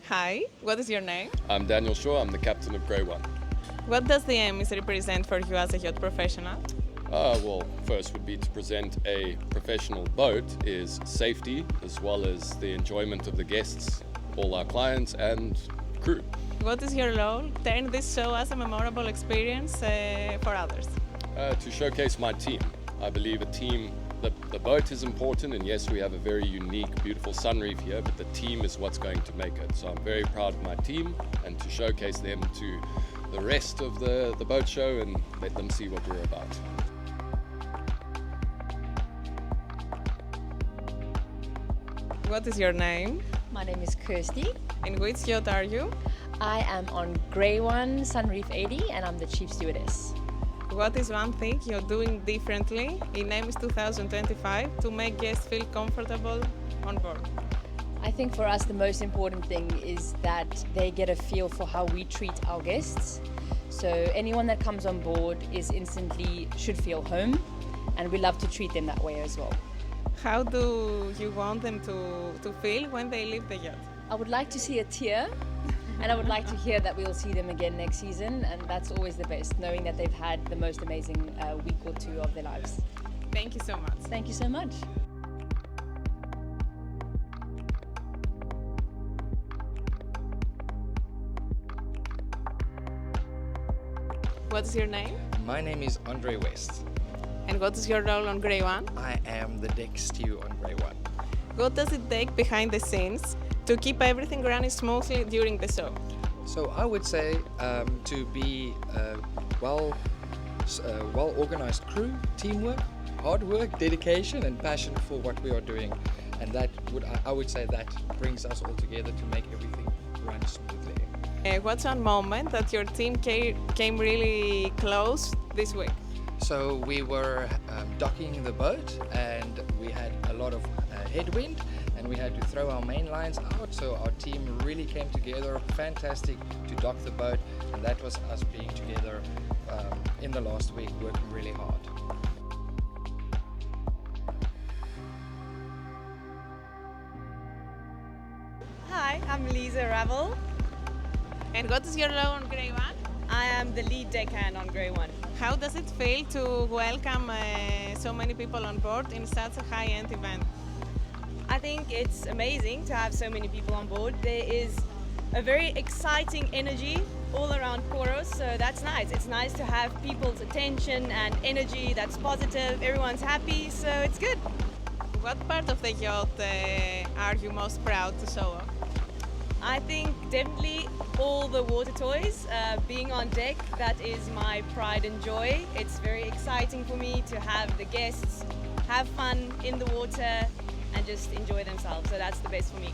Hi, what is your name? I'm Daniel Shaw, I'm the captain of GRAYONE. What does the EMMYS represent for you as a yacht professional? Well, first would be to present a professional boat is safety as well as the enjoyment of the guests, all our clients and crew. What is your role? Turn this show as a memorable experience for others. To showcase my team. I believe a team, the boat is important, and yes, we have a very unique, beautiful Sunreef here, but the team is what's going to make it. So I'm very proud of my team and to showcase them to the rest of the boat show and let them see what we're about. What is your name? My name is Kirsty. In which yacht are you? I am on GRAYONE Sunreef 80 and I'm the chief stewardess. What is one thing you're doing differently in EMMYS 2025 to make guests feel comfortable on board? I think for us the most important thing is that they get a feel for how we treat our guests. So anyone that comes on board should feel home, and we love to treat them that way as well. How do you want them to feel when they leave the yacht? I would like to see a tear, and I would like to hear that we'll see them again next season, and that's always the best, knowing that they've had the most amazing week or two of their lives. Thank you so much. Thank you so much. What is your name? My name is Andre West. And what is your role on GRAYONE? I am the deck stew on GRAYONE. What does it take behind the scenes to keep everything running smoothly during the show? So I would say to be well-organized crew, teamwork, hard work, dedication and passion for what we are doing. And I would say that brings us all together to make everything run smoothly. What's one moment that your team came really close this week? So we were docking the boat and we had a lot of headwind and we had to throw our main lines out, so our team really came together, fantastic, to dock the boat, and that was us being together in the last week, working really hard. Hi, I'm Lisa Ravel. And what is your role on GRAYONE? I am the lead deckhand on GRAYONE. How does it feel to welcome so many people on board in such a high-end event? I think it's amazing to have so many people on board. There is a very exciting energy all around Coros, so that's nice. It's nice to have people's attention and energy that's positive, everyone's happy, so it's good. What part of the yacht are you most proud to show off? I think definitely all the water toys. Being on deck, that is my pride and joy. It's very exciting for me to have the guests have fun in the water and just enjoy themselves, so that's the best for me.